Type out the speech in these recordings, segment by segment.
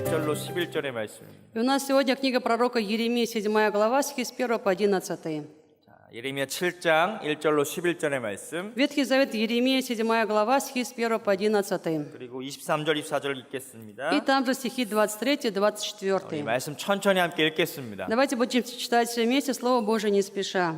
1절로 11절의 말씀입니다. И у нас сегодня книга пророка Иеремии, 7 глава, стихи с 1 по 11. 예레미야 7장 1절로 11절의 말씀, Ветхий Завет Иеремия, 7 глава, стихи с 1 по 11. 그리고 23절, 24절 읽겠습니다. И там же стихи 23 이 24. 말씀 천천히 함께 읽겠습니다. Давайте будем читать все вместе Слово Божие не спеша.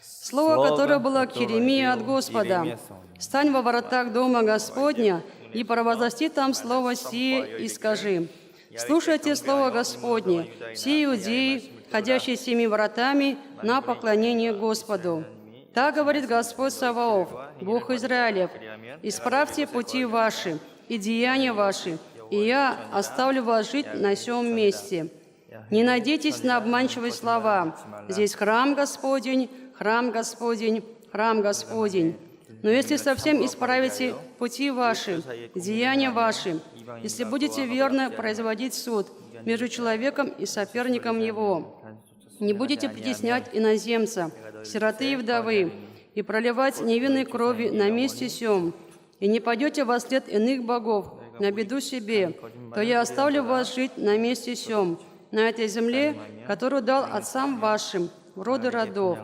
Слово, которое было к Иеремии от Господа. «Стань во воротах дома Господня и провозгласи там слово сие и скажи. Слушайте слово Господне, все иудеи, ходящие семи воротами на поклонение Господу. Так говорит Господь Саваоф, Бог Израилев, исправьте пути ваши и деяния ваши, и я оставлю вас жить на сем месте. Не надейтесь на обманчивые слова. Здесь храм Господень, храм Господень, храм Господень. Но если совсем исправите пути ваши, деяния ваши, если будете верно производить суд между человеком и соперником его, не будете притеснять иноземца, сироты и вдовы, и проливать невинной крови на месте сем, и не пойдете во след иных богов на беду себе, то я оставлю вас жить на месте сем, на этой земле, которую дал отцам вашим, в роды родов.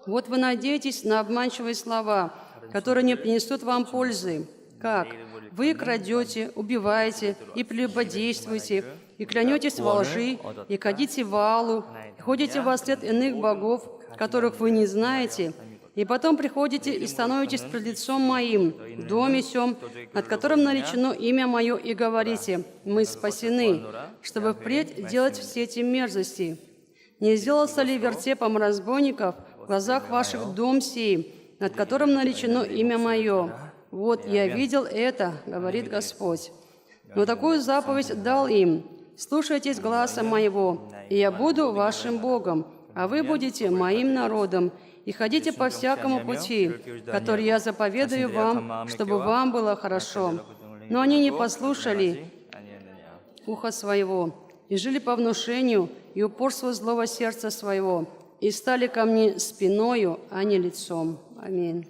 Вот вы надеетесь на обманчивые слова, которые не принесут вам пользы. Как? Вы крадете, убиваете и прелюбодействуете, и клянетесь во лжи, и кадите Ваалу, и ходите во след иных богов, которых вы не знаете, и потом приходите и становитесь пред лицом моим, в доме сем, над которым наречено имя мое, и говорите, мы спасены, чтобы впредь делать все эти мерзости. Не сделался ли вертепом разбойников в глазах ваших дом сей, над которым наречено имя мое? Вот я видел это, говорит Господь. Но такую заповедь дал им: слушайтесь гласа моего, и я буду вашим Богом, а вы будете моим народом, и ходите по всякому пути, который я заповедаю вам, чтобы вам было хорошо. Но они не послушали уха своего, и жили по внушению и упорству злого сердца своего, и стали ко мне спиною, а не лицом. Аминь.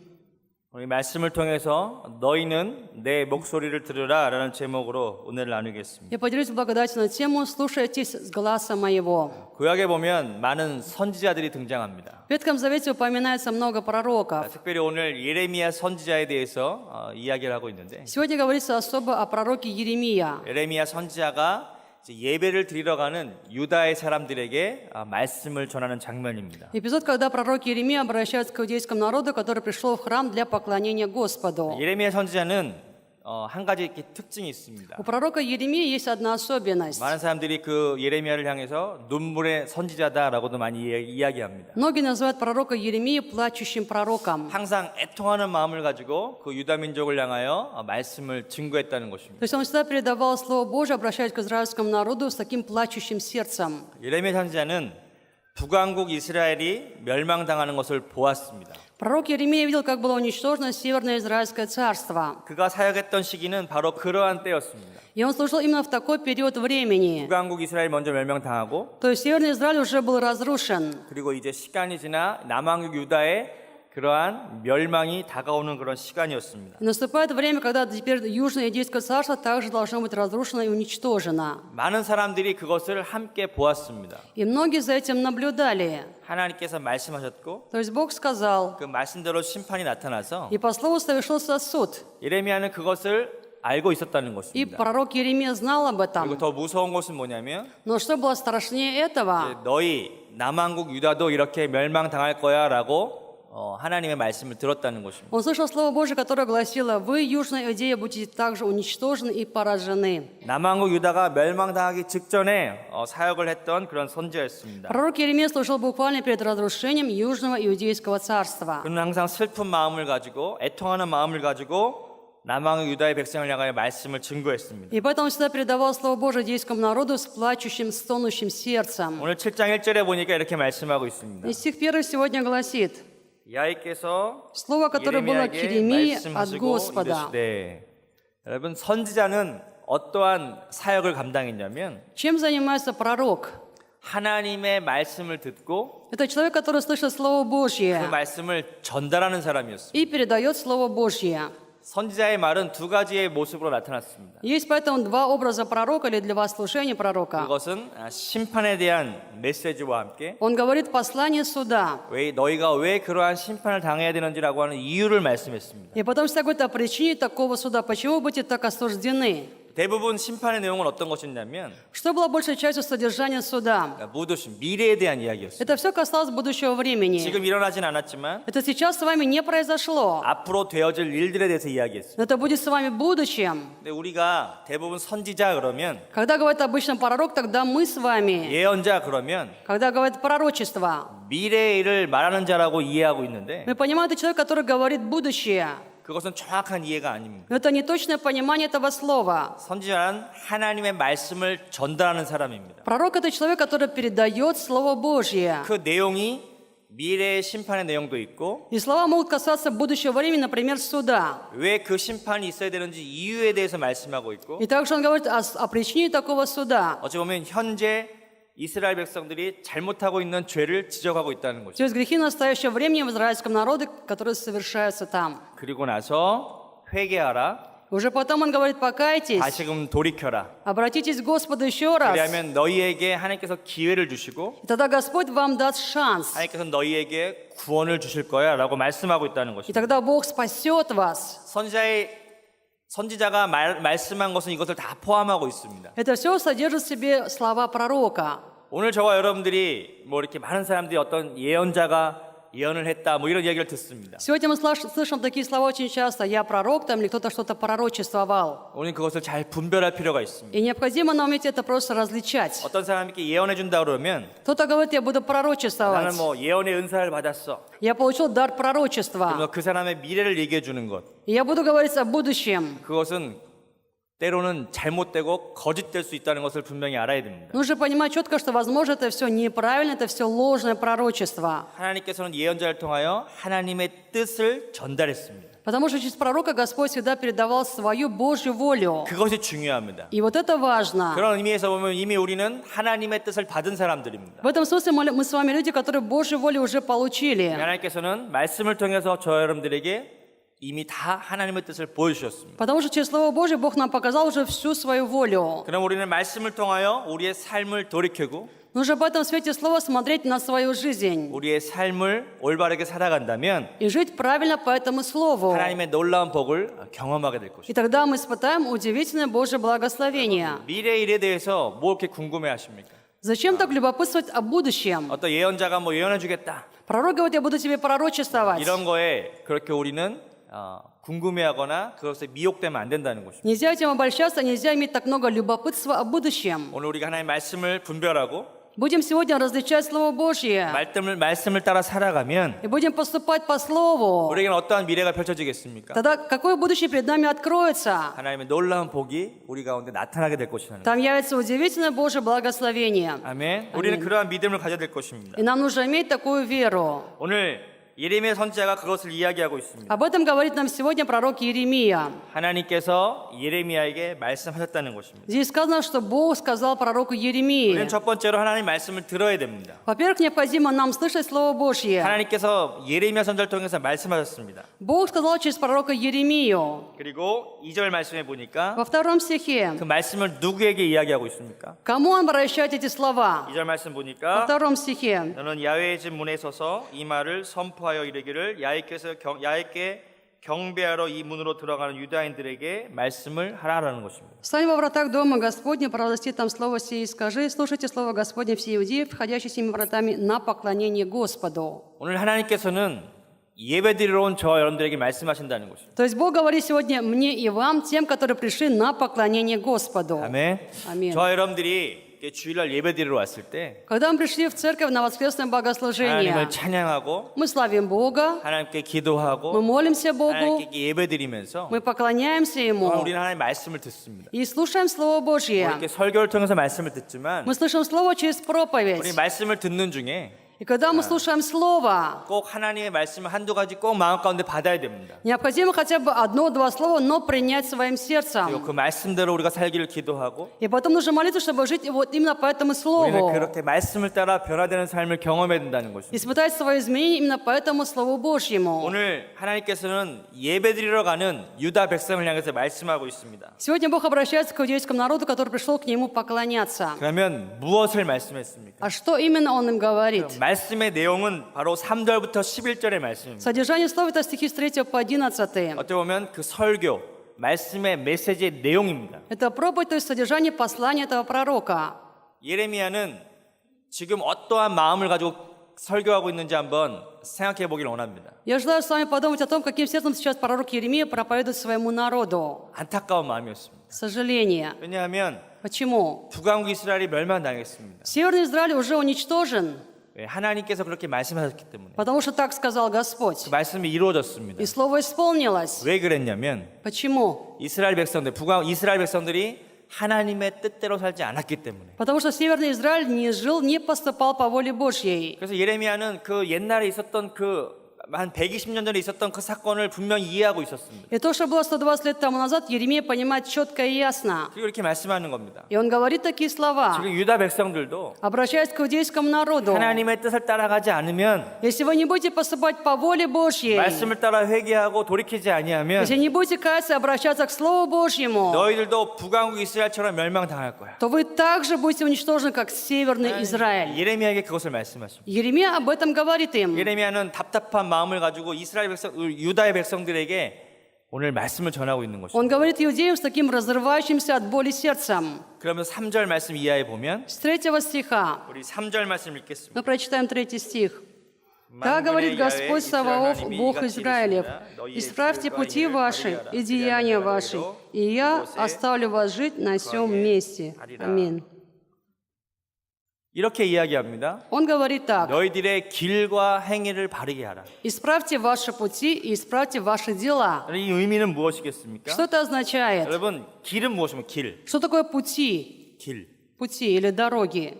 우리 말씀을 통해서 너희는 내 목소리를 들으라 라는 제목으로 오늘 나누겠습니다. Я поделюсь благодатью на тему «Слушайтесь с гласа моего». 구약에 보면 많은 선지자들이 등장합니다. В Ветхом Завете упоминается много пророков. 특별히 오늘 예레미야 선지자에 대해서 이야기를 하고 있는데, Сегодня говорится особо о пророке Иеремия. 예레미야 선지자가 예배를 드리러 가는 유다의 사람들에게 말씀을 전하는 장면입니다. Эпизод, когда пророк Иеремия обращается к иудейскому народу, который пришел в храм для поклонения Господу. 예레미야 선지자는 한 가지 이렇게 특징이 있습니다. У пророка Иеремии есть одна особенность. 많은 사람들이 그 예레미야를 향해서 눈물의 선지자다라고도 많이 이야기합니다. Многие называют пророка Иеремию плачущим пророком. 항상 애통하는 마음을 가지고 그 유다 민족을 향하여 말씀을 증거했다는 것입니다. То есть он всегда передавал Слово Божие, обращаясь к израильскому народу с таким плачущим сердцем. 예레미야 선지자는 북왕국 이스라엘이 멸망당하는 것을 보았습니다. Пророк Иеремия видел, как было уничтожено Северное Израильское царство. 그가 사역했던 시기는 바로 그러한 때였습니다. И он служил именно в такой период времени. 북왕국 이스라엘 먼저 멸망당하고, То есть Северный Израиль уже был разрушен. 그리고 이제 시간이 지나 남왕국 유다의 그러한 멸망이 다가오는 그런 시간이었습니다. И наступает время, когда теперь Южное Иудейское царство также должно быть разрушено и уничтожено. 많은 사람들이 그것을 함께 보았습니다. И многие за этим наблюдали. 하나님께서 말씀하셨고, То есть Бог сказал, 그 말씀대로 심판이 나타나서 и по слову совершился суд. 예레미야는 그것을 알고 있었다는 И 것입니다. пророк Иеремия знал об 그리고 этом. 더 무서운 것은 뭐냐면, Но что было страшнее этого? 너희 남왕국 유다도 이렇게 멸망당할 거야라고 하나님의 말씀을 들었다는 것입니다. Он слышал Слово Божие, которое гласило, вы, Южная Иудея, будете также уничтожены и поражены. 남왕국 유다가 멸망당하기 직전에 사역을 했던 그런 선지자였습니다. Пророк Иеремия служил буквально перед разрушением Южного Иудейского царства. 그는 항상 슬픈 마음을 가지고 애통하는 마음을 가지고 남왕국 유다의 백성을 향하여 말씀을 증거했습니다. И поэтому он всегда передавал Слово Божие иудейскому народу с плачущим, стонущим сердцем. 오늘 7장 1절에 보니까 이렇게 말씀하고 있습니다. И стих 1 сегодня гласит, 야훼께서 слово, которое было к 예레미야에게 Иеремии от 말씀하시고 Господа. 이르시되, 여러분 선지자는 어떠한 사역을 감당했냐면 Чем занимается пророк? 하나님의 말씀을 듣고 Это человек, который слышит Слово 그 Божье 말씀을 전달하는 사람이었습니다. и передает Слово Божье. 선지자의 말은 두 가지의 모습으로 나타났습니다. Есть поэтому два образа пророка или для вас служение пророка. 그것은 심판에 대한 메시지와 함께 Он говорит послание суда. 너희가 왜 그러한 심판을 당해야 되는지라고 하는 이유를 말씀했습니다. И потом всегда говорит о причине такого суда. Почему будете так осуждены? 대부분 심판의 내용은 어떤 것이냐면 Что было большей частью содержания суда? 모두 미래에 대한 이야기였습니다. Это все касалось будущего времени. 지금 일어나진 않았지만 Это сейчас с вами не произошло. 앞으로 되어질 일들에 대해서 이야기했습니다. Но это будет с вами в будущем. 근데 우리가 대부분 선지자 그러면 Когда говорит обычно пророк, тогда мы с вами. 예언자 그러면 Когда говорит пророчество, 미래의 일을 말하는 자라고 이해하고 있는데 мы понимаем, это человек, который говорит будущее. 그것은 정확한 이해가 아닙니다. Но это не точное понимание этого слова. 선지자는 하나님의 말씀을 전달하는 사람입니다. Пророк – это человек, который передает Слово Божье. 그 내용이 미래의 심판의 내용도 있고 И слова могут касаться будущего времени, например, суда. 왜 그 심판이 있어야 되는지 이유에 대해서 말씀하고 있고 И также он говорит о причине такого суда. 어찌 보면 현재 이스라엘 백성들이 잘못하고 있는 죄를 지적하고 있다는 거죠. То есть грехи настоящего времени в израильском народе, которые совершаются там. 그리고 나서 회개하라. Уже потом он говорит, покайтесь, 다시금 돌이켜라. обратитесь к Господу еще раз. 그리하면 너희에게 하나님께서 기회를 주시고 И тогда Господь вам даст шанс. 하나님께서 너희에게 구원을 주실 거야 라고 말씀하고 있다는 И 것입니다. тогда Бог спасет вас. 선지자가 말씀한 것은 이것을 다 포함하고 있습니다. Это все содержит в себе слова пророка. 오늘 저와 여러분들이 뭐 이렇게 많은 사람들이 어떤 예언자가 예언을 했다 뭐 이런 이야기를 듣습니다. Сегодня мы слышим такие слова очень часто. Я пророк там, или кто-то что-то пророчествовал. 우리는 그것을 잘 분별할 필요가 있습니다. И необходимо нам уметь это просто различать. 어떤 사람이 이렇게 예언해 준다 그러면 Кто-то говорит, я буду 나는 пророчествовать. 뭐 예언의 은사를 받았어. Я получил дар пророчества. 그러면 그 사람의 미래를 얘기해 주는 것. И я буду говорить о будущем. 그것은 때로는 잘못되고 거짓될 수 있다는 것을 분명히 알아야 됩니다. Нужно понимать четко, что, возможно, это все неправильно, это все ложное пророчество. 하나님께서는 예언자를 통하여 하나님의 뜻을 전달했습니다. Потому что через пророка Господь всегда передавал свою Божью волю. 그것이 중요합니다. И вот это важно. 그런 의미에서 보면 이미 우리는 하나님의 뜻을 받은 사람들입니다. В этом смысле мы с вами люди, которые Божью волю уже получили. 하나님께서는 말씀을 통해서 저 여러분들에게 이미 다 하나님의 뜻을 보여주셨습니다. Потому что через Слово Божье Бог нам показал уже всю свою волю. 그럼 우리는 말씀을 통하여 우리의 삶을 돌이키고 Нужно в этом свете Слова смотреть на свою жизнь 우리의 삶을 올바르게 살아간다면 и жить правильно по этому Слову. 하나님의 놀라운 복을 경험하게 될 것입니다. И тогда мы испытаем удивительное Божье благословение. 미래 일에 대해서 뭐 이렇게 궁금해하십니까? Зачем так любопытствовать о будущем? 어떤 예언자가 뭐 예언해 주겠다 Пророк говорит, я буду тебе пророчествовать. 이런 거에 그렇게 우리는 궁금해하거나 그것에 미혹되면 안 된다는 것입니다. Нельзя этим обольщаться, нельзя иметь так много любопытства о будущем. 오늘 우리가 하나님의 말씀을 분별하고 Будем сегодня различать Слово Божье 말씀을 따라 살아가면 и будем поступать по Слову. 우리에게는 어떠한 미래가 펼쳐지겠습니까? Тогда какое будущее перед нами откроется? 하나님의 놀라운 복이 우리 가운데 나타나게 될 것이라는 Там явится удивительное Божье благословение. 아멘. 우리는 그러한 믿음을 가져야 될 것입니다. И нам нужно иметь такую веру. 오늘 예레미야 선지자가 그것을 이야기하고 있습니다. Об этом говорит нам сегодня пророк Иеремия. 하나님께서 예레미야에게 말씀하셨다는 것입니다. Здесь сказано, что Бог сказал пророку Иеремии. 우리는 첫 번째로 하나님 말씀을 들어야 됩니다. Во-первых, необходимо нам слышать Слово Божье. 하나님께서 예레미야 선지자를 통해서 말씀하셨습니다. Бог сказал через пророка Иеремию. 그리고 2절 말씀에 보니까 Во втором стихе. 그 말씀을 누구에게 이야기하고 있습니까? Кому он обращает эти слова? 2절 말씀 Во 보니까 втором стихе. 너는 야훼의 집 문에 서서 이 말을 선포하여 이르기를 야훼께 경배하러 이 문으로 들어가는 유다인들에게 말씀을 하라라는 것입니다. Встань во вратах дома Господня, провозгласи там слово сие и скажи, слушайте слово Господне все иудеи, входящие семи вратами на поклонение Господу. 오늘 하나님께서는 예배드리러 온 저와 여러분들에게 말씀하신다는 것입니다. То есть Бог говорит сегодня мне и вам, тем, которые пришли на поклонение Господу. 아멘. 아멘. 저와 여러분들이 주일날 예배드리러 왔을 때 Когда мы пришли в церковь на воскресное богослужение, 하나님을 찬양하고 мы славим Бога, 하나님께 мы 기도하고 молимся Богу, 하나님께 예배드리면서 мы поклоняемся Ему 우리는 하나님의 말씀을 듣습니다. и слушаем Слово Божье. 이렇게 설교를 통해서 말씀을 듣지만 Мы слышим Слово через 우리 проповедь. 말씀을 듣는 중에 И когда мы слушаем Слово, 꼭 하나님의 말씀을 한두 가지 꼭 마음 가운데 받아야 됩니다. необходимо хотя бы одно-два слова, но принять своим 그리고 сердцем. 그 말씀대로 우리가 살기를 기도하고 И потом нужно молиться, чтобы жить вот именно по этому 우리는 Слову. 그렇게 말씀을 따라 변화되는 삶을 경험해야 된다는 것입니다. Испытать свое изменение именно по этому Слову Божьему. 오늘 하나님께서는 예배드리러 가는 유다 백성을 향해서 말씀하고 있습니다. Сегодня Бог обращается к иудейскому народу, который пришел к Нему поклоняться. 그러면 무엇을 말씀했습니까? А что именно Он им говорит? 말씀의 내용은 바로 3절부터 11절의 말씀입니다. Содержание слова – это стихи с 3 по 11. 어떻게 보면 그 설교, 말씀의 메시지의 내용입니다. Это проповедь, то есть содержание послания этого пророка. 예레미야는 지금 어떠한 마음을 가지고 설교하고 있는지 한번 생각해 보길 원합니다. Я желаю с вами подумать о том, каким сердцем сейчас пророк Иеремия проповедует своему народу. 안타까운 마음이었습니다. Сожаление. 왜냐하면 Почему? 북왕국 이스라엘이 멸망당했습니다. Северный Израиль уже уничтожен, 왜? 하나님께서 그렇게 말씀하셨기 때문에 потому что так сказал Господь. 그 말씀이 이루어졌습니다. И слово исполнилось. 왜 그랬냐면 Почему? 이스라엘 백성들이 하나님의 뜻대로 살지 않았기 때문에. Потому что Северный Израиль не жил, не поступал по воле Божьей. 그래서 예레미야는 그 옛날에 있었던 한 120년 전에 있었던 그 사건을 분명히 이해하고 있었습니다. И то, что было 120 лет тому назад, Еремия понимает четко и ясно. 그리고 이렇게 말씀하는 겁니다. И он говорит такие слова, 지금 유다 백성들도 обращаясь к иудейскому народу. 하나님의 뜻을 따라가지 않으면, Если вы не будете поступать по воле Божьей, 말씀을 따라 회개하고 돌이키지 아니하면 если не будете каяться и обращаться к Слову Божьему, 너희들도 북왕국 이스라엘처럼 멸망당할 거야. то вы также будете уничтожены, как Северный Израиль. 예레미야에게 그것을 말씀하십니다. Еремия об этом говорит им. 예레미야는 답답한 마음을 가지고 유다의 백성들에게 오늘 말씀을 전하고 있는 것입니다. Он говорит иудеям с таким разрывающимся от боли сердцем. 그러면서 3절 말씀 이하에 보면 С 3 стиха 우리 3절 말씀 읽겠습니다. мы прочитаем 3 стих. «Так говорит Господь Саваоф, Бог Израилев, исправьте пути ваши и деяния ваши, и я оставлю вас жить на сем месте». Аминь. 이렇게 이야기합니다. Он говорит так. 너희들의 길과 행위를 바르게 하라. «Исправьте ваши пути и исправьте ваши дела». 이 의미는 무엇이겠습니까? Что это означает? 여러분, 길은 무엇입니까? 길. Что такое пути? 길. Пути или дороги?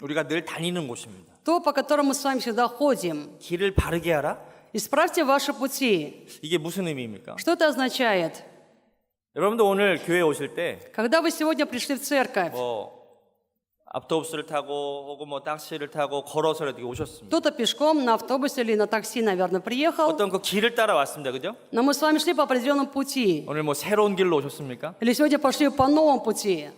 우리가 늘 다니는 곳입니다. То, по которому мы с вами всегда ходим. 길을 바르게 하라? «Исправьте ваши пути». 이게 무슨 의미입니까? Что это означает? 여러분도 오늘 교회 오실 때 Когда вы сегодня пришли в церковь, автобус를 타고 혹은 택시를 타고 걸어서 이렇게 오셨습니다. кто-то пешком, на автобусе или на такси, наверное, приехал, 어떤 그 길을 따라 왔습니다. 그죠? но мы с вами шли по определенному пути. 오늘 새로운 길로 오셨습니까? Или сегодня пошли по новому пути.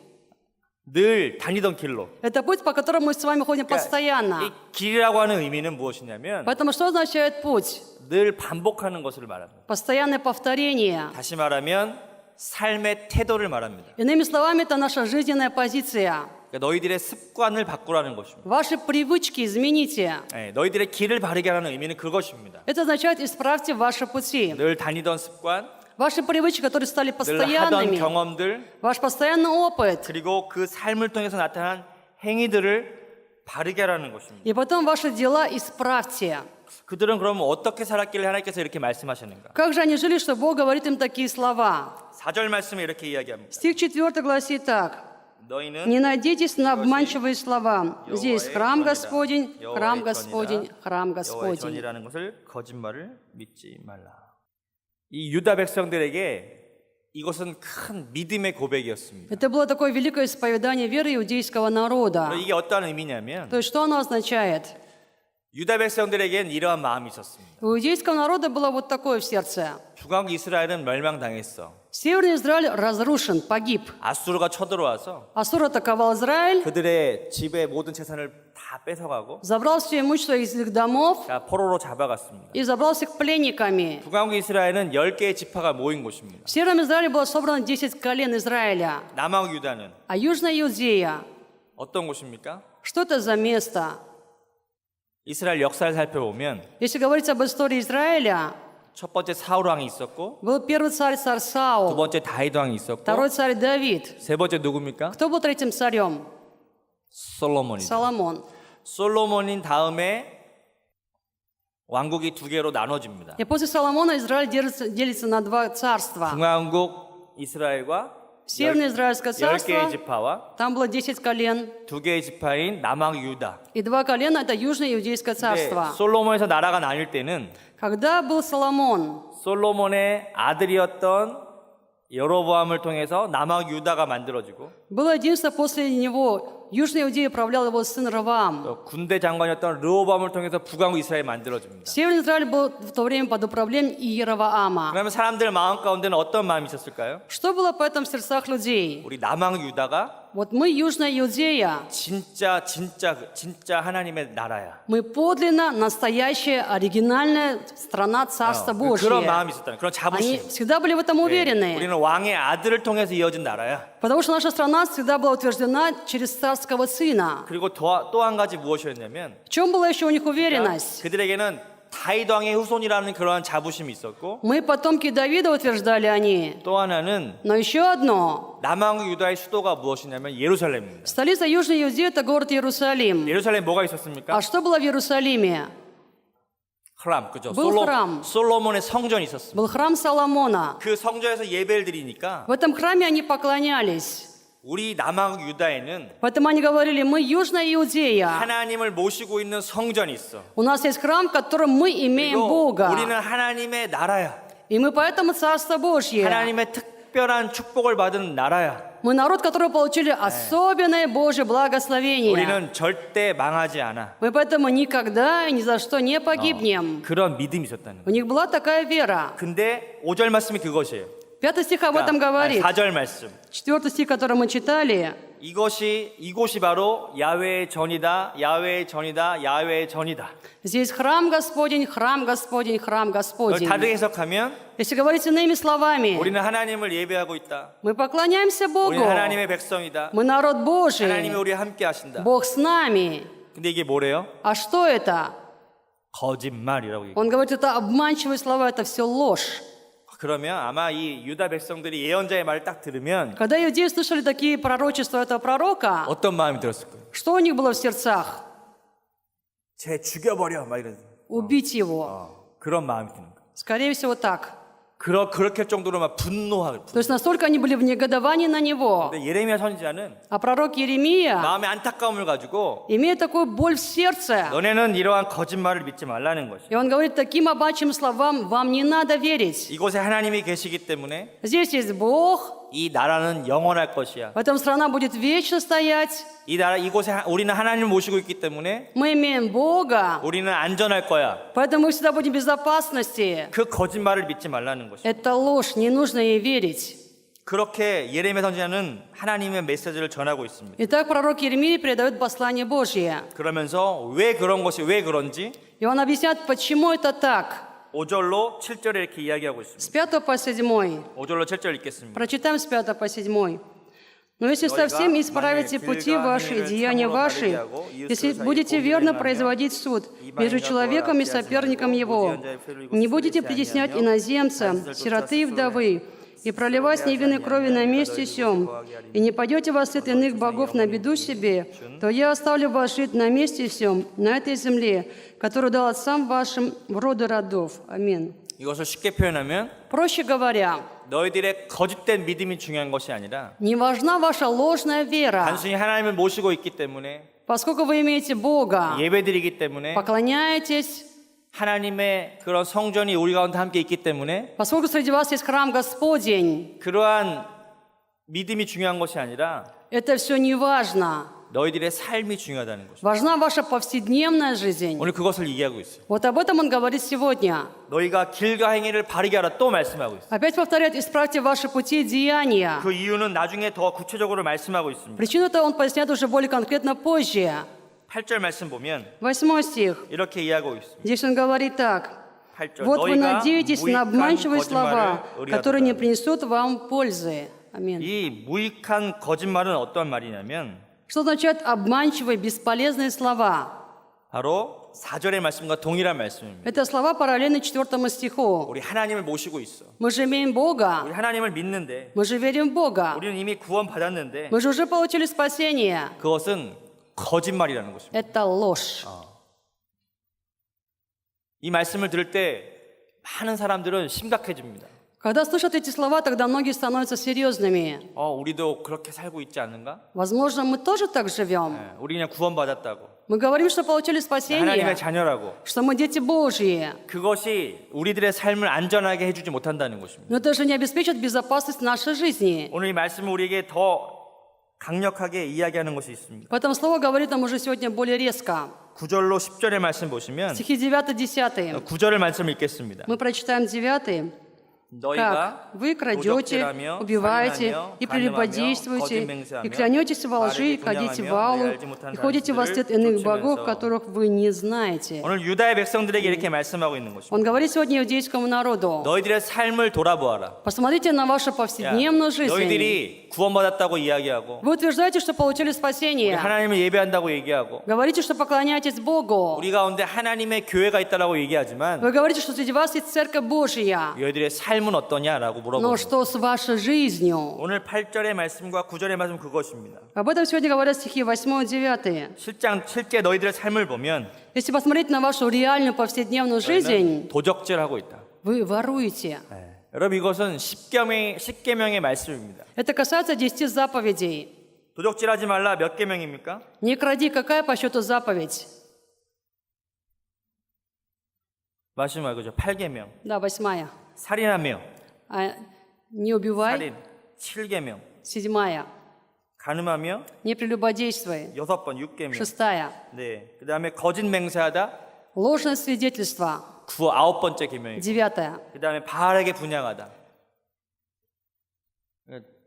늘 다니던 길로. Это путь, по которому мы с вами ходим 이 постоянно. 길이라고 하는 의미는 무엇이냐면 Поэтому что означает путь? 늘 반복하는 것을 말합니다. Постоянное повторение. 다시 말하면 삶의 태도를 말합니다. Иными словами, это наша жизненная позиция. 그러니까 너희들의 습관을 바꾸라는 것입니다. Ваши привычки измените. 너희들의 길을 바르게 하라는 의미는 그것입니다. Это означает, исправьте ваши пути. 늘 다니던 습관, Ваши привычки, которые стали 늘 하던 постоянными. 경험들, Ваш постоянный опыт. 그리고 그 삶을 통해서 나타난 행위들을 바르게 하라는 것입니다. И потом ваши дела исправьте. 그들은 그러면 어떻게 살았길래 하나님께서 이렇게 말씀하시는가? Как же они жили, что Бог говорит им такие слова? 4절 말씀에 이렇게 이야기합니다. Стих 4 гласит так. 너희는 Не надейтесь на обманчивые слова. Здесь храм Господень, храм Господень, храм 여호와의 Господень. 전이라는 것을 거짓말을 믿지 말라. 이 유다 백성들에게 이것은 큰 믿음의 고백이었습니다. Это было такое великое исповедание веры иудейского народа. 이게 어떠한 의미냐면 То есть что оно означает? 유다 백성들에게는 이러한 마음이 있었습니다. У иудейского народа было вот такое в сердце. 북왕국 이스라엘은 멸망당했어. Северный Израиль разрушен, погиб. 아수르가 쳐들어와서 Ассур атаковал Израиль, 그들의 집의 모든 재산을 다 뺏어가고 забрал все имущество из их домов 포로로 잡아갔습니다. и забрал всех пленниками. 북왕국 이스라엘은 10개의 지파가 모인 곳입니다. В Северном Израиле было собрано 10 колен Израиля. 남왕국 유다는 А Южная Иудея, 어떤 곳입니까? что это за место? 이스라엘 역사를 살펴보면 Если говорить об истории Израиля, 첫 번째 사울 왕이 있었고 был первый царь 두 Саул, 번째 다윗 왕이 있었고 второй царь Давид. 세 번째 누굽니까? Кто был третьим царем? 솔로몬이죠. Соломон. 솔로몬인 다음에 왕국이 두 개로 나눠집니다. И после Соломона Израиль делится на два царства. 중앙국 이스라엘과 Северное Израильское 10개의 царство, 지파와 там было 10 колен, 2개의 지파인 남왕 유다. и 2 колена — это Южное Иудейское 근데 царство. 솔로몬에서 나라가 나뉠 때는 Когда был Соломон, 솔로몬의 아들이었던 여로보암을 통해서 남왕 유다가 만들어지고 было единство после него. Южной Иудеей управлял его сын Раваам. 또 군대 장관이었던 르호보암을 통해서 북왕 이스라엘이 만들어집니다. Северный Израиль был в то время под управлением Иераваама. 그러면 사람들 마음 가운데는 어떤 마음이 있었을까요? Что было поэтому в сердцах людей? 우리 남왕 유다가 Вот мы, Южная Иудея, 진짜 하나님의 나라야. мы подлинно настоящая, оригинальная страна Царства 그런 Божьего. 마음이 있었다는 그런 Они 자부심. всегда были в этом уверены, 우리는 왕의 아들을 통해서 이어진 나라야. потому что наша страна всегда была утверждена через царского сына. 그리고 또 한 가지 무엇이었냐면 В чем была еще у них уверенность? 그들에게는 다윗 왕의 후손이라는 그러한 자부심이 있었고 Мы потомки Давида, утверждали они. 또 하나는 Но еще одно. 남왕 유다의 수도가 무엇이냐면 예루살렘입니다. Столица Южной Иудеи — это город Иерусалим. 예루살렘 뭐가 있었습니까? А что было в Иерусалиме? храм, 그죠? был храм. 솔로몬의 성전이 있었습니다. Был храм Соломона. 그 성전에서 예배를 드리니까 В этом храме они поклонялись. 우리 남왕 유다에는 Поэтому они говорили: мы Южная Иудея. 하나님을 모시고 있는 성전이 있어. У нас есть храм, в котором мы имеем 그리고 Бога. 우리는 하나님의 나라야. И мы поэтому Царство Божье. 하나님의 특별한 축복을 받은 나라야. Мы народ, который получили особенное Божье благословение. 우리는 절대 망하지 않아. Мы поэтому никогда и ни за что не погибнем. 그런 믿음이 있었다는 У 거예요. них была такая вера. 근데 5절 말씀이 그것이에요. 5 стих об этом говорит. 4절 말씀. 4 стих, который мы читали. 이곳이 바로 야훼의 전이다. 야훼의 전이다. 야훼의 전이다. Здесь храм Господень, храм Господень, храм 이걸 Господень. 다르게 해석하면 Если говорить иными словами, 우리는 하나님을 예배하고 있다. мы поклоняемся Богу. 우리는 하나님의 백성이다. Мы народ 하나님이 Божий. 우리와 함께 하신다. Бог с нами. 근데 이게 뭐래요? А что это? 거짓말이라고 얘기해요. Он говорит, это обманчивые слова, это все ложь. 그러면 아마 이 유다 백성들이 예언자의 말을 딱 들으면 Когда иудеи слышали такие пророчества этого пророка, 어떤 마음이 들었을 거예요? что у них было в сердцах? 쟤 죽여버려 막 이런 Убить его. 그런 마음이 드는 거예요. Скорее всего, так. 그렇게 할 정도로 막 분노하고. То есть настолько они были в негодовании на него. 근데 예레미야 선지자는 А пророк Иеремия, 마음의 안타까움을 가지고 имея такую боль в сердце, 너네는 이러한 거짓말을 믿지 말라는 것이. и он говорит таким обманчивым словам: вам не надо верить. 이곳에 하나님이 계시기 때문에 Здесь есть Бог, 이 나라는 영원할 것이야. в этом страна будет вечно стоять. 이곳에 우리는 하나님을 모시고 있기 때문에 Мы имеем Бога, 우리는 안전할 거야. поэтому мы всегда будем в безопасности. 그 거짓말을 믿지 말라는 것이. Это ложь, не нужно ей верить. 그렇게 예레미야 선지자는 하나님의 메시지를 전하고 있습니다. Итак, пророк Иеремия передает послание Божье. 그러면서 왜 그런지 И он объясняет, почему это так. 5절로 7절에 이렇게 이야기하고 있습니다. С 5 по 7. 5절로 7절 읽겠습니다. Прочитаем с 5 по 7. «Но если совсем исправите пути ваши и деяния ваши, если будете верно производить суд между человеком и соперником его, не будете притеснять иноземца, сироты и вдовы, и проливать невинной крови на месте сём, и не пойдете во след иных богов на беду себе, то я оставлю вас жить на месте сём, на этой земле, которую дал отцам вашим в роды родов». Аминь. 이것을 쉽게 표현하면 Проще говоря, 너희들의 거짓된 믿음이 중요한 것이 아니라 не важна ваша ложная вера, 단순히 하나님을 모시고 있기 때문에 поскольку вы имеете Бога, 예배드리기 때문에 поклоняетесь, 하나님의 그런 성전이 우리 가운데 함께 있기 때문에 поскольку среди вас есть храм Господень, 그러한 믿음이 중요한 것이 아니라 это все не важно. 너희들의 삶이 중요하다는 것입니다. Важна ваша повседневная жизнь. 오늘 그것을 얘기하고 있어요. Вот об этом он говорит сегодня. 너희가 길과 행위를 바르게 하라 또 말씀하고 있어요. Опять повторяет: исправьте ваши пути и деяния. 그 이유는 나중에 더 구체적으로 말씀하고 있습니다. Причину-то он поясняет уже более конкретно позже. 8절 말씀 보면 8 стих. 이렇게 이야기하고 있습니다. Здесь он говорит так. 8절 Вот вы 너희가 надеетесь на 무익한 обманчивые слова, 거짓말을 которые не 의뢰하도다. принесут вам пользы. Аминь. 이 무익한 거짓말은 어떤 말이냐면 Что означает обманчивые, бесполезные слова? 바로 4절의 말씀과 동일한 말씀입니다. Это слова параллельны 4 стиху. 우리 하나님을 모시고 있어. Мы же имеем Бога, 우리 하나님을 믿는데 мы же верим в Бога, 우리는 이미 구원 받았는데 мы же уже получили спасение. 그것은 거짓말이라는 것입니다. Это ложь. 이 말씀을 들을 때 많은 사람들은 심각해집니다. Когда слышат эти слова, тогда многие становятся серьезными. 우리도 그렇게 살고 있지 않는가? Возможно, мы тоже так живем. 우리 그냥 구원받았다고. Мы говорим, что получили 하나님의 спасение, 자녀라고. что мы дети Божьи. 그것이 우리들의 삶을 안전하게 해주지 못한다는 것입니다. Но это же не обеспечит безопасность нашей жизни. 오늘 이 말씀은 우리에게 더 강력하게 이야기하는 것이 있습니다. Поэтому Слово говорит нам уже сегодня более резко. 9절로 10절의 말씀 보시면 Стихи 9-10. 9절의 말씀을 읽겠습니다. Мы прочитаем 9. 너희가 Как вы крадете, 도적질하며 убиваете 살인하며 и 간음하며 прелюбодействуете, и 거짓맹세하며 клянетесь во лжи, и 바르게 ходите 분양하며 валу, 너희 알지 못한 и ходите во след 사실들을 иных богов, 쫓으면서. которых вы не знаете. 오늘 유다의 백성들에게 이렇게 말씀하고 있는 것입니다. Он говорит сегодня иудейскому народу: 너희들의 삶을 돌아보아라. посмотрите на вашу 야, повседневную жизнь. 너희들이 구원받았다고 이야기하고 Вы утверждаете, что получили 우리 спасение. 하나님을 예배한다고 얘기하고 Говорите, что поклоняетесь Богу. 우리 가운데 하나님의 교회가 있다라고 얘기하지만 Вы говорите, что среди вас есть Церковь Божья. 너희들의 삶은 어떠냐라고 Но 물어보는 что с вашей жизнью? 오늘 8절의 말씀과 9절의 말씀 그것입니다. Об этом сегодня говорят стихи 8 и 9. 실제 너희들의 삶을 보면 Если посмотреть на вашу реальную повседневную жизнь, 도적질하고 있다. вы воруете. 여러분 이것은 십계명의 말씀입니다. Это касается 10 заповедей. 도적질하지 말라 몇 계명입니까? Не кради, какая по счету заповедь? 마지막 그죠? 8계명. Да, 8. 살인하며 Не убивай. 살인 7계명. 7. 간음하며 Не прелюбодействуй. 6번 6계명. 6. 네. 그다음에 거짓 맹세하다 Ложное свидетельство. 9번째 계명이고. 9. 그다음에 바알에게 분향하다.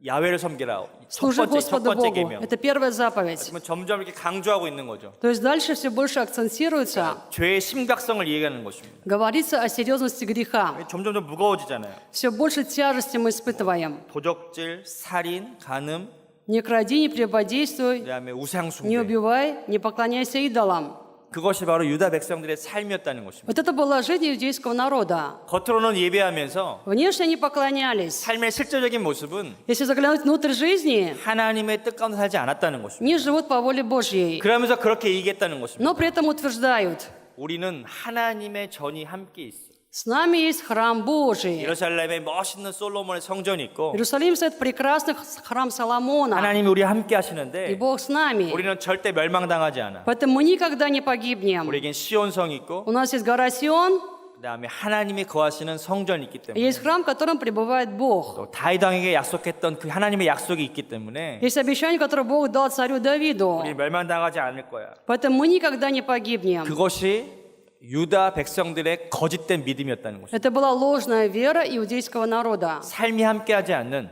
야훼를 섬기라. 첫 Служи Господу 번째 Богу. 계명. Это первая заповедь. 그러면 점점 이렇게 강조하고 있는 거죠. То есть дальше все больше акцентируется. 죄의 심각성을 얘기하는 것입니다. Говорится о серьезности греха. 점점 더 무거워지잖아요. Все больше тяжести мы испытываем. 도적질, 살인, 간음, Не кради, не прелюбодействуй, 그다음에 우상 не 숭배. убивай, не поклоняйся идолам. 그것이 바로 유다 백성들의 삶이었다는 것입니다. Вот это была жизнь иудейского народа. 겉으로는 예배하면서 Внешне они поклонялись. 삶의 실제적인 모습은 Если заглянуть внутрь жизни, 하나님의 뜻 가운데 살지 않았다는 것입니다. не живут по воле Божьей. 그러면서 그렇게 얘기했다는 것입니다. Но при этом утверждают: 우리는 하나님의 전이 함께 있어. с нами есть храм Божий. 예루살렘에 멋있는 솔로몬의 성전이 있고 В Иерусалиме стоит прекрасный храм Соломона. 하나님이 우리 함께 И 하시는데 Бог с нами. 우리는 절대 멸망당하지 않아. Поэтому мы никогда не погибнем. 우리에겐 시온성이 있고 У нас есть гора Сион, 그다음에 하나님이 거하시는 성전이 있기 и 때문에 есть храм, в котором пребывает Бог. 또 다윗 왕에게 약속했던 그 하나님의 약속이 있기 때문에 Есть обещание, которое Бог дал царю Давиду. 우리 멸망당하지 않을 거야. Поэтому мы никогда не погибнем. 그것이 유다 백성들의 거짓된 믿음이었다는 것입니다. Это была ложная вера иудейского народа. 삶이 함께하지 않는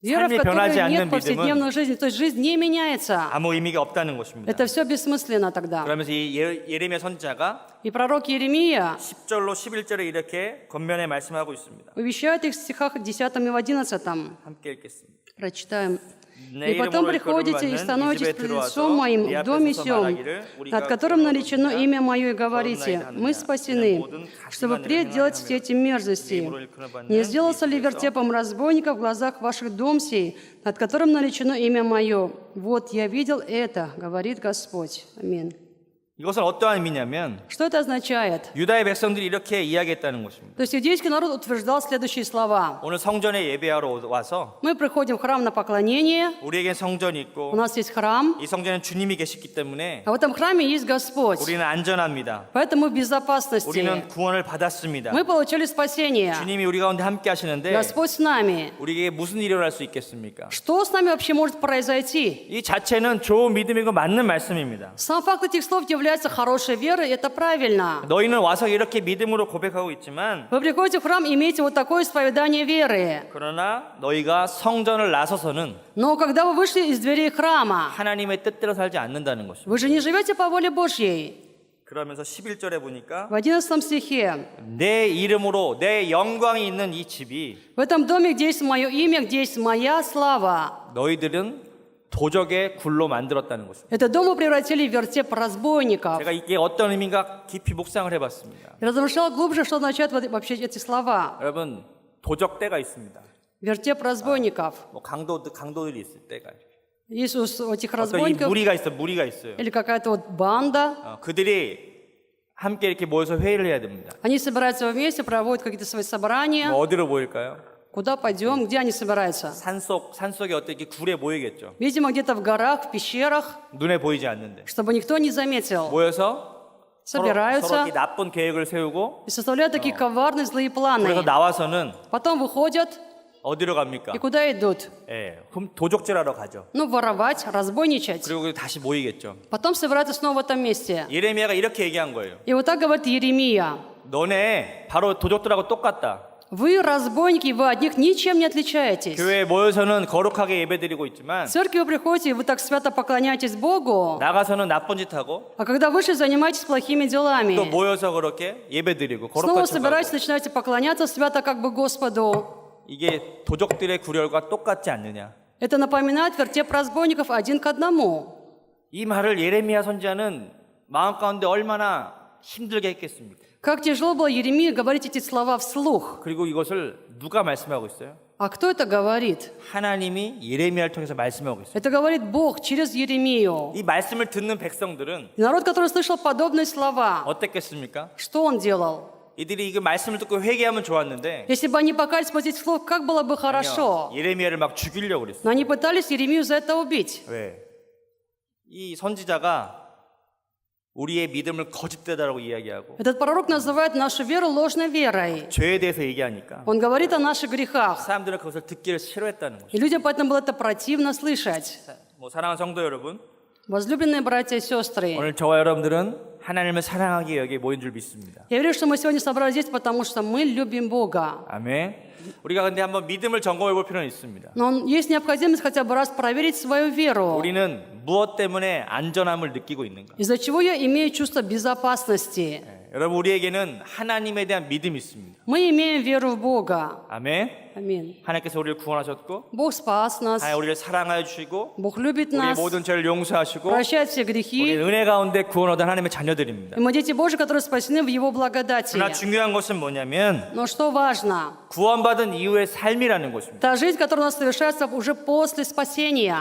Вера, в 삶이 변하지 которой 않는 нет повседневной 믿음은 жизни. То есть жизнь не меняется. 아무 의미가 없다는 것입니다. Это все бессмысленно тогда. 그러면서 이 예레미야 선지자가 И prорок Иеремия 10절로 11절에 이렇게 권면에 말씀하고 있습니다. увещает их в стихах 10 и 11. 함께 읽겠습니다. Прочитаем. 내 «И потом 이름으로 приходите и 일컬음받는 이 становитесь 집에 пред 들어와서 лицом моим 네 в доме 앞에서서 сем, 말하기를 우리가 над которым наречено 구원받으리라. имя мое, и говорите: мы спасены, чтобы впредь делать все эти мерзости. Не сделался ли вертепом разбойника в глазах ваших дом сей, над которым наречено имя мое? Вот я видел это, говорит Господь». Аминь. 이것은 어떠한 의미냐면 Что это означает? 유다의 백성들이 이렇게 이야기했다는 것입니다. То есть иудейский народ утверждал следующие слова. 오늘 성전에 예배하러 와서 Мы приходим в храм на поклонение, 우리에겐 성전이 у 있고 нас есть храм, 이 성전에 주님이 계시기 때문에 а в этом храме есть Господь. 우리는 안전합니다. Поэтому в безопасности. 우리는 구원을 받았습니다. Мы получили спасение. 주님이 우리 가운데 함께 하시는데 Господь с нами. 우리에게 무슨 일이 일어날 수 있겠습니까? Что с нами вообще может произойти? 이 자체는 좋은 믿음이고 맞는 말씀입니다. Сам факт этих слов является хорошей верой, это правильно. 너희는 와서 이렇게 믿음으로 고백하고 있지만 Вы приходите в храм, имеете вот такое исповедание веры. 그러나 너희가 성전을 나서서는 Но когда вы вышли из дверей храма, 하나님의 뜻대로 살지 않는다는 것입니다. вы же не живете по воле Божьей. 그러면서 11절에 보니까 В 11 стихе. 내 이름으로 내 영광이 있는 이 집이 В этом доме, где есть мое имя, где есть моя слава, 너희들은 도적의 굴로 만들었다는 것입니다. это дом мы превратили в вертеп разбойников. 제가 이게 어떤 의미인가 깊이 묵상을 해봤습니다. Я размышлял глубже, что означают вообще эти слова. 여러분 도적대가 있습니다. Вертеп разбойников. 뭐 강도들이 있을 때가 Есть у этих 어떤 이 разбойников 무리가 있어요. или какая-то вот банда. 그들이 함께 이렇게 모여서 회의를 해야 됩니다. Они собираются вместе, проводят какие-то свои собрания. 뭐 어디로 모일까요? Куда пойдем? Где они собираются? 산속에 어떤 이렇게 굴에 모이겠죠. Видимо, где-то в горах, в пещерах, 눈에 보이지 않는데 чтобы никто не заметил. 모여서 서로 Собираются 이렇게 나쁜 계획을 세우고 и составляют такие коварные злые 그래서 планы. 나와서는 Потом выходят 어디로 갑니까? и куда идут? 예, 도적질하러 가죠. Ну, воровать, разбойничать. 그리고 다시 모이겠죠. Потом собираются снова в этом месте. 예레미야가 이렇게 얘기한 거예요. И вот так говорит Иеремия. 너네 바로 도적들하고 똑같다. Вы разбойники, вы от них ничем не отличаетесь. 교회에 모여서는 거룩하게 예배드리고 있지만 В церкви вы приходите, вы так свято поклоняетесь Богу, 나가서는 나쁜 짓 하고 а когда вышли, занимаетесь плохими 또 делами. 모여서 그렇게 예배드리고 Снова 거룩한 척하고 собираетесь, начинаете поклоняться свято как бы Господу. 이게 도적들의 구렬과 똑같지 않느냐. Это напоминает вертеп разбойников один к одному. 이 말을 예레미야 선지자는 마음 가운데 얼마나 힘들게 했겠습니까? Как тяжело было Еремии говорить эти слова вслух. 그리고 이것을 누가 말씀하고 있어요? А кто это говорит? 하나님이 예레미야를 통해서 말씀하고 있어요. Это говорит Бог через Еремию. 이 말씀을 듣는 백성들은 И народ, который слышал подобные слова, 어땠겠습니까? что он делал? 이들이 이 말씀을 듣고 회개하면 좋았는데 Если бы они покались после этих слов, как было бы хорошо. 예레미야를 막 죽이려고 그랬어요. Но они пытались Еремию за это убить. 왜? 이 선지자가 우리의 믿음을 거짓되다라고 이야기하고 Этот пророк называет нашу веру ложной верой. 죄에 대해서 얘기하니까 Он говорит о наших грехах. 사람들은 그것을 듣기를 싫어했다는 거죠. И людям поэтому было это противно слышать. 뭐 사랑하는 성도 여러분, Возлюбленные братья и сестры, 오늘 저와 여러분들은 하나님을 사랑하기 여기에 모인 줄 믿습니다. я верю, что мы сегодня собрались здесь, потому что мы любим Бога. 아멘. 우리가 근데 한번 믿음을 점검해 볼 필요는 있습니다. Но есть необходимость хотя бы раз проверить свою веру. 우리는 무엇 때문에 안전함을 느끼고 있는가? Из-за чего я имею чувство безопасности? 여러분 우리에게는 하나님에 대한 믿음이 있습니다. Мы имеем веру в Бога. 아멘. Аминь. 하나님께서 우리를 구원하셨고 Бог спас нас. 하나님 우리를 사랑하여 주시고 Бог любит 우리의 нас. 모든 죄를 용서하시고 Прощает все 우리 грехи. 은혜 가운데 구원 얻은 하나님의 자녀들입니다. И мы дети Божьи, которые спасены в Его благодати. 그러나 중요한 것은 뭐냐면 Но что важно? 구원받은 이후의 삶이라는 것입니다. Та жизнь, которая у нас совершается уже после спасения.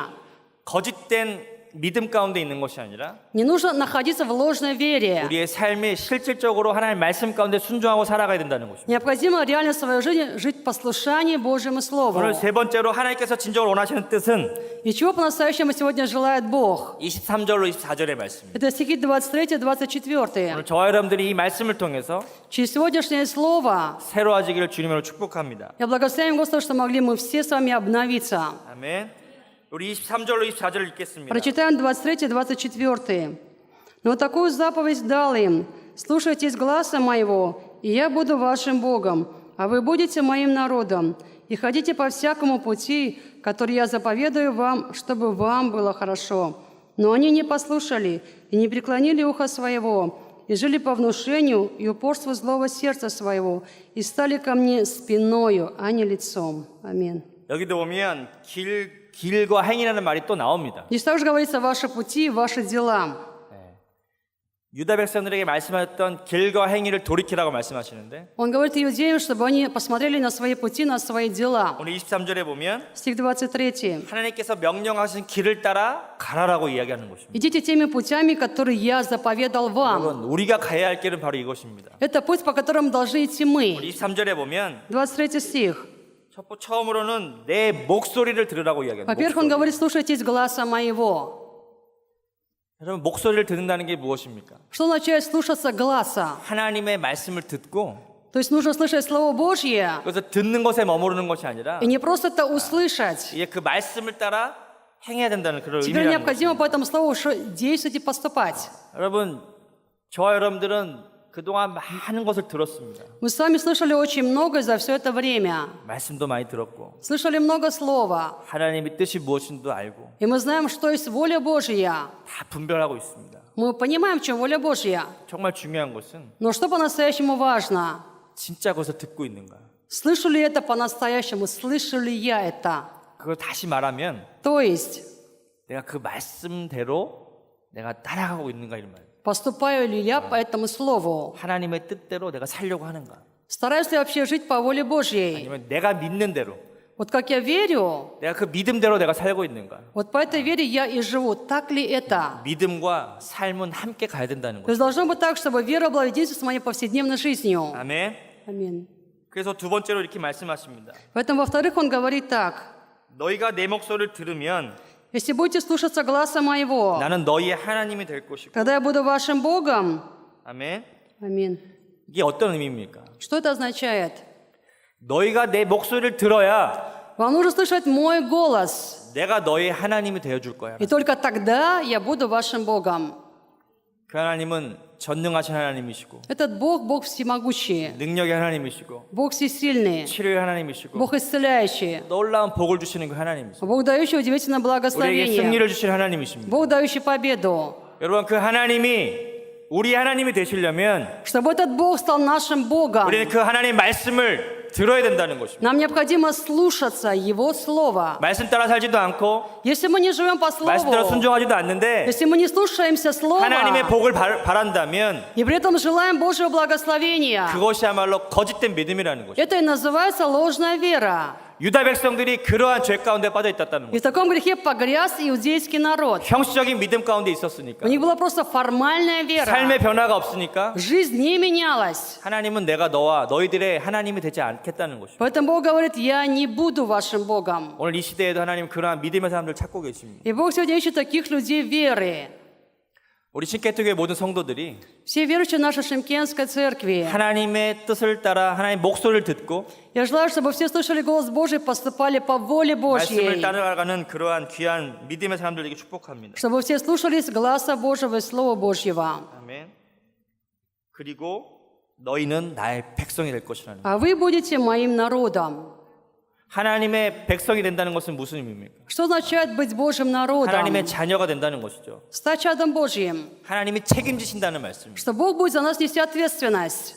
거짓된 믿음 가운데 있는 것이 아니라 Не нужно находиться в ложной вере. 우리의 삶이 실질적으로 하나님의 말씀 가운데 순종하고 살아가야 된다는 것입니다. Необходимо реально в своей жизни жить в послушании Божьему Слову. 오늘 세 번째로 하나님께서 진정으로 원하시는 뜻은 И чего по-настоящему сегодня желает Бог? 23절로 24절의 말씀입니다. Это стихи 23-24. 오늘 저와 여러분들이 이 말씀을 통해서 Через сегодняшнее Слово 새로워지기를 주님으로 축복합니다. я благословляю Господа, что могли мы все с вами обновиться. 아멘. 우리 23절로 24절을 읽겠습니다. Прочитаем 23-24. «Но такую заповедь дал им: слушайтесь гласа моего, и я буду вашим Богом, а вы будете моим народом, и ходите по всякому пути, который я заповедую вам, чтобы вам было хорошо. Но они не послушали и не преклонили ухо своего, и жили по внушению и упорству злого сердца своего, и стали ко мне спиною, а не лицом». Аминь. 여기도 보면 길과 행이라는 말이 또 나옵니다. Здесь также говорится «ваши пути, ваши дела». 유다 백성들에게 말씀하셨던 길과 행위를 돌이키라고 말씀하시는데 Он говорит иудеям, чтобы они посмотрели на свои пути, на свои дела. 오늘 23절에 보면 Стих 23. 하나님께서 명령하신 길을 따라 가라라고 이야기하는 것입니다. «Идите теми путями, которые я заповедал вам». 여러분, 우리가 가야 할 길은 바로 이것입니다. Это путь, по которому должны идти мы. 23절에 보면 23 стих. 처음으로는 내 목소리를 들으라고 이야기합니다. Во-первых, он говорит, слушайтесь гласа моего. 여러분 목소리를 듣는다는 게 무엇입니까? Что означает слушаться гласа? 하나님의 말씀을 듣고 То есть нужно слышать Слово Божье, 그래서 듣는 것에 머무르는 것이 아니라 и не просто это услышать. 이제 그 말씀을 따라 행해야 된다는 그런 Теперь 의미라는 необходимо 것입니다. по этому Слову действовать и поступать. 여러분 저와 여러분들은 그동안 많은 것을 들었습니다. Мы с вами слышали очень много за все это время. 말씀도 많이 들었고 Слышали много Слова. 하나님의 뜻이 무엇인지도 알고 И мы знаем, что есть воля Божья. 다 분별하고 있습니다. Мы понимаем, в чем воля Божья. 정말 중요한 것은 Но что по-настоящему важно? 진짜 그것을 듣고 있는가. Слышу ли это по-настоящему? Слышу ли я это? 그걸 다시 말하면 То есть, 내가 그 말씀대로 내가 따라가고 있는가 이런 말이에요. поступаю ли я по этому Слову? 하나님의 뜻대로 내가 살려고 하는가. Стараюсь ли вообще жить по воле Божьей? 아니면 내가 믿는 대로 Вот как я верю, 내가 그 믿음대로 내가 살고 있는가? вот по этой вере я и живу. Так ли это? 믿음과 삶은 함께 가야 된다는 То 거죠. есть должно быть так, чтобы вера была единственной с моей повседневной жизнью. 아멘. Аминь. 그래서 두 번째로 이렇게 말씀하십니다. Поэтому, во-вторых, он говорит так. 너희가 내 목소리를 들으면 Если будете слушаться гласа моего, 나는 너희의 하나님이 될 것이고. тогда я буду вашим Богом. 아멘. Аминь. 이게 어떤 의미입니까? Что это означает? 너희가 내 목소리를 들어야 Вам нужно слышать мой голос. 내가 너희의 하나님이 되어줄 거야. И только тогда я буду вашим Богом. 그 하나님은 전능하신 하나님이시고 Этот Бог, Бог всемогущий, 능력의 하나님이시고 Бог всесильный, 치료의 하나님이시고 Бог исцеляющий, 놀라운 복을 주시는 그 하나님이시고 Бог дающий удивительное 우리에게 благословение, 승리를 주실 하나님이십니다. Бог дающий победу. 여러분 그 하나님이 우리 하나님이 되시려면 Чтобы этот Бог стал нашим Богом, 우리는 그 하나님 말씀을 들어야 된다는 것입니다. нам необходимо слушаться Его Слова. 말씀 따라 살지도 않고 Если мы не живем по 말씀 따라 Слову, 순종하지도 않는데 если мы не слушаемся Слова, 하나님의 복을 바란다면 и при этом желаем Божьего благословения, 그것이야말로 거짓된 믿음이라는 것입니다. это и называется ложная вера. 유다 백성들이 그러한 죄 가운데 빠져 있었다는 И 거죠. в таком грехе погряз иудейский народ. 형식적인 믿음 가운데 있었으니까 У них была просто формальная вера. 삶의 변화가 없으니까 Жизнь не менялась. 하나님은 내가 너와 너희들의 하나님이 되지 않겠다는 것이죠. Поэтому Бог говорит, я не буду вашим Богом. 오늘 이 시대에도 하나님 그러한 믿음의 사람들 찾고 계십니다. И Бог сегодня ищет таких людей веры. 우리 신케트교회 모든 성도들이 Все верующие нашей Шимкенской церкви. 하나님의 뜻을 따라 하나님의 목소리를 듣고 Я желаю, чтобы все слышали голос Божий, поступали по воле 말씀을 Божьей. 따라가는 그러한 귀한 믿음의 사람들에게 축복합니다. Чтобы все слушались гласа Божьего и Слова Божьего. 아멘. 그리고 너희는 나의 백성이 될 것이라는. А вы будете моим народом. 하나님의 백성이 된다는 것은 무슨 의미입니까? Что означает быть Божьим народом? 하나님의 자녀가 된다는 것이죠. Стать чадом Божьим. 하나님이 책임지신다는 말씀입니다. Что Бог будет за нас нести ответственность.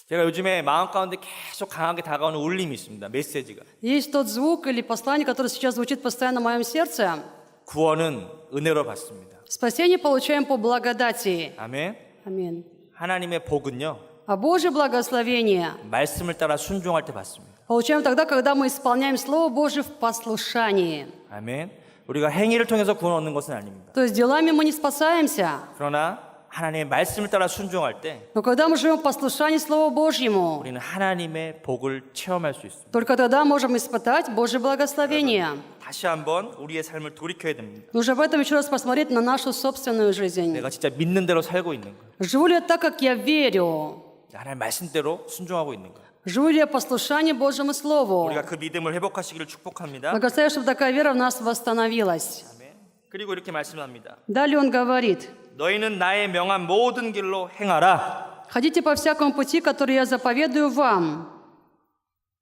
제가 요즘에 마음 가운데 계속 강하게 다가오는 울림이 있습니다. 메시지가. Есть тот звук или послание, которое сейчас звучит постоянно в моем сердце. 구원은 은혜로 받습니다. Спасение получаем по благодати. 아멘. Аминь. 하나님의 복은요. А Божье благословение 말씀을 따라 순종할 때 받습니다. получаем тогда, когда мы исполняем Слово Божье в послушании. 아멘. 우리가 행위를 통해서 구원 얻는 것은 아닙니다. То есть делами мы не спасаемся. 그러나 하나님의 말씀을 따라 순종할 때 Но когда мы живем в послушании Слову Божьему, 우리는 하나님의 복을 체험할 수 있습니다. только тогда можем испытать Божье благословение. 다시 한번 우리의 삶을 돌이켜야 됩니다. Нужно в этом еще раз посмотреть на нашу собственную жизнь. 내가 진짜 믿는 대로 살고 있는 거예요. Живу ли я так, как я верю? 하나님의 말씀대로 순종하고 있는 거예요. Живу ли я послушание Божьему Слову? 우리가 그 믿음을 회복하시기를 축복합니다. Благословляю, чтобы такая вера в нас восстановилась. 아멘. 그리고 이렇게 말씀합니다. Далее он говорит, 너희는 나의 명한 모든 길로 행하라. ходите по всякому пути, который я заповедую вам.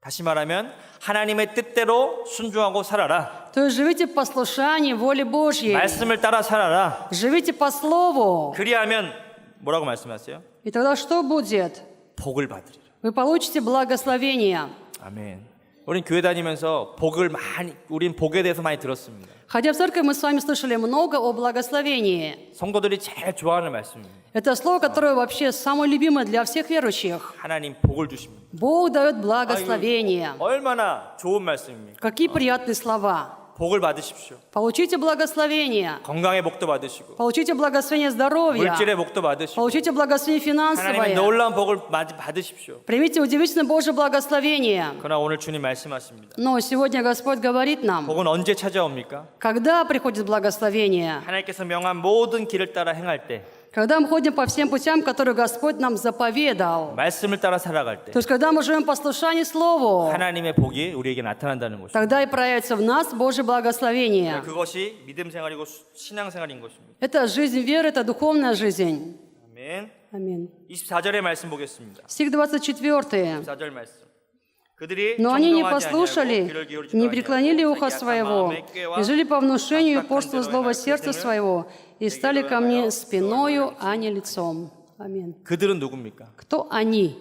다시 말하면 하나님의 뜻대로 순종하고 살아라. То есть живите в послушании воле Божьей. 말씀을 따라 살아라. Живите по Слову. 그리하면 뭐라고 말씀하세요? И тогда что будет? 복을 받으리라. Вы получите благословение. 아멘. 우린 교회 다니면서 우린 복에 대해서 많이 들었습니다. Ходя в церковь, мы с вами слышали много о благословении. 성도들이 제일 좋아하는 말씀입니다. Это слово, которое вообще самое любимое для всех верующих. 하나님 복을 주십니다. Бог дает благословение. 얼마나 좋은 말씀입니까? Какие приятные слова. 복을 받으십시오. Получите благословение. 건강의 복도 받으시고 Получите благословение здоровья. 물질의 복도 받으시고 Получите благословение 하나님의 финансовое. 놀라운 복을 받으십시오. Примите удивительное Божье благословение. 그러나 오늘 주님 말씀하십니다. Но сегодня Господь говорит нам, 복은 언제 찾아옵니까? когда приходит благословение? 하나님께서 명한 모든 길을 따라 행할 때, Когда мы ходим по всем путям, которые Господь нам заповедал. 말씀을 따라 살아갈 때 То есть, когда мы живем в послушании Слову, 하나님의 복이 우리에게 나타난다는 것입니다. тогда и проявится в нас Божье благословение. 그것이 믿음 생활이고 신앙 생활인 것입니다. Это жизнь веры, это духовная жизнь. 아멘. Аминь. 24절의 말씀 보겠습니다. Стих 24. 24절 말씀. 그들이 Но они не 정정하지 послушали, 아니하고 귀를 기울이지도 не преклонили 아니하고 ухо 자기 своего, 약한 마음의 꾀와 и жили по внушению и 악독한 порству 대로 злого 행할 сердца 것을 своего, и стали ко мне спиною, а не лицом. Аминь. 그들은 누굽니까? Кто они?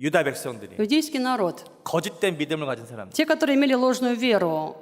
유다 백성들이 Иудейский народ. 거짓된 믿음을 가진 사람들. Те, которые имели ложную веру.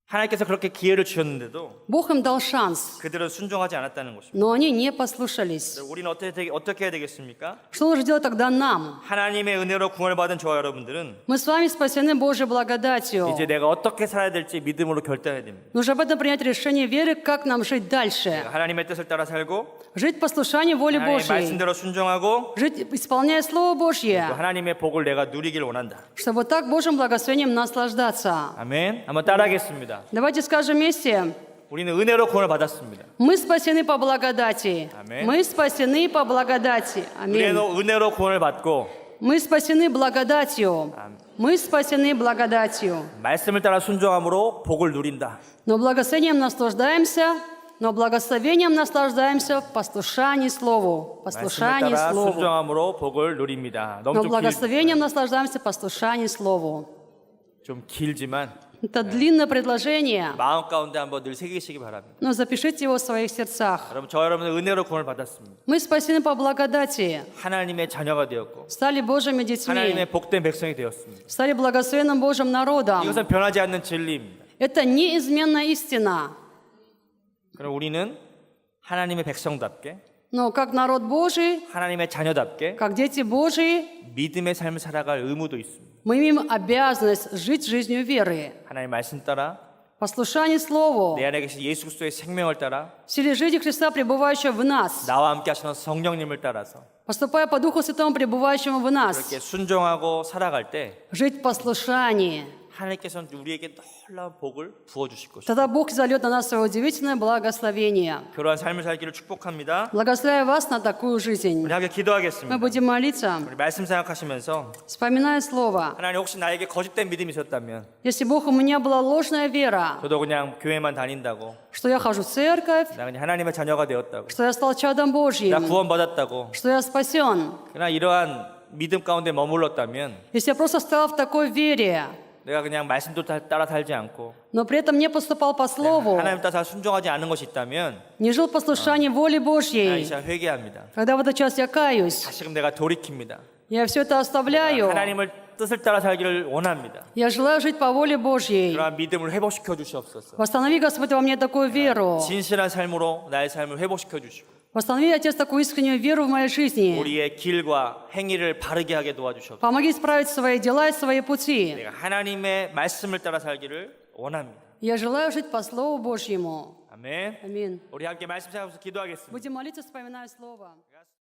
하나님께서 그렇게 기회를 주셨는데도 Бог им дал шанс, 그들은 순종하지 않았다는 것입니다. но они не послушались. 우리는 어떻게 해야 되겠습니까? Что нужно делать тогда нам? 하나님의 은혜로 구원을 받은 저와 여러분들은 Мы с вами спасены Божьей благодатью. 이제 내가 어떻게 살아야 될지 믿음으로 결단해야 됩니다. Нужно об этом принять решение веры, как нам жить дальше. 하나님의 뜻을 따라 살고 Жить в послушании воле 하나님의 Божьей. 말씀대로 순종하고 Жить, исполняя Слово 또 Божье, 하나님의 복을 내가 누리길 원한다. чтобы так Божьим благословением наслаждаться. 아멘. 한번 따라하겠습니다. Давайте скажем вместе. 우리는 은혜로 구원을 받았습니다. Мы спасены по благодати. Аминь. Мы спасены по благодати. Аминь. 은혜로 구원을 받고 Мы спасены благодатью. Мы спасены благодатью. 말씀을 따라 순종함으로 복을 누린다. Но благословением наслаждаемся в послушании Слову. 말씀을 Послушании 따라 Слову. 순종함으로 복을 누립니다. Но благословением наслаждаемся в послушании Слову. 좀 길지만 Это длинное предложение, 마음 가운데 한번 늘 새기시기 바랍니다. но запишите его в своих сердцах. 여러분은 은혜로 구원을 받았습니다. Мы спасены по благодати, 하나님의 자녀가 되었고 стали Божьими детьми, 하나님의 복된 백성이 되었습니다. стали благословенным Божьим народом. 이것은 변하지 않는 진리입니다. Это неизменная истина. 그럼 우리는 하나님의 백성답게 Но как народ Божий, 하나님의 자녀답게 как дети Божьи, 믿음의 삶을 살아갈 의무도 있습니다. мы имеем обязанность жить жизнью веры, 하나님의 말씀 따라 послушание Слову, 내 안에 계신 예수 그리스도의 생명을 따라 в силе жизни Христа, пребывающего в нас, 나와 함께 하시는 성령님을 따라서 поступая по Духу Святому, пребывающему в нас, 그렇게 순종하고 살아갈 때 жить в послушании. 하나님께서는 우리에게 놀라운 복을 부어주실 것입니다. Тогда Бог зальет на нас свое удивительное благословение. 그러한 삶을 살기를 축복합니다. Благословляю вас на такую жизнь. 우리 함께 Мы 기도하겠습니다. будем молиться, 우리 말씀 생각하시면서 вспоминая Слово. 하나님 혹시 나에게 거짓된 믿음이 있었다면 Если Бог, у меня была ложная вера, 저도 그냥 교회만 다닌다고 что я хожу в церковь, 나 그냥 하나님의 자녀가 되었다고 что я стал чадом 나 Божьим, 구원받았다고 что я спасен. 그러나 이러한 믿음 가운데 머물렀다면 Если я просто стоял в такой вере, 내가 그냥 말씀도 따라 살지 않고 но при этом не поступал по Слову, 하나님 따라 순종하지 않은 것이 있다면 не жил в послушании воли 이 Божьей, 시간 회개합니다. когда в этот час я каюсь, 다시금 내가 돌이킵니다. я все это оставляю, 하나님을 뜻을 따라 살기를 원합니다. я желаю жить по воле Божьей. 그러한 믿음을 회복시켜 주시옵소서. Восстанови, Господь, во мне такую веру. 진실한 삶으로 나의 삶을 회복시켜 주시고 Восстанови, Отец, такую искреннюю веру в моей жизни. 우리의 길과 행위를 바르게 하게 도와주시옵소서. Помоги исправить свои дела и свои пути. 내가 하나님의 말씀을 따라 살기를 원합니다. Я желаю жить по Слову Божьему. 아멘. Аминь. 우리 함께 말씀 생각하면서 기도하겠습니다. Будем молиться, вспоминая Слово.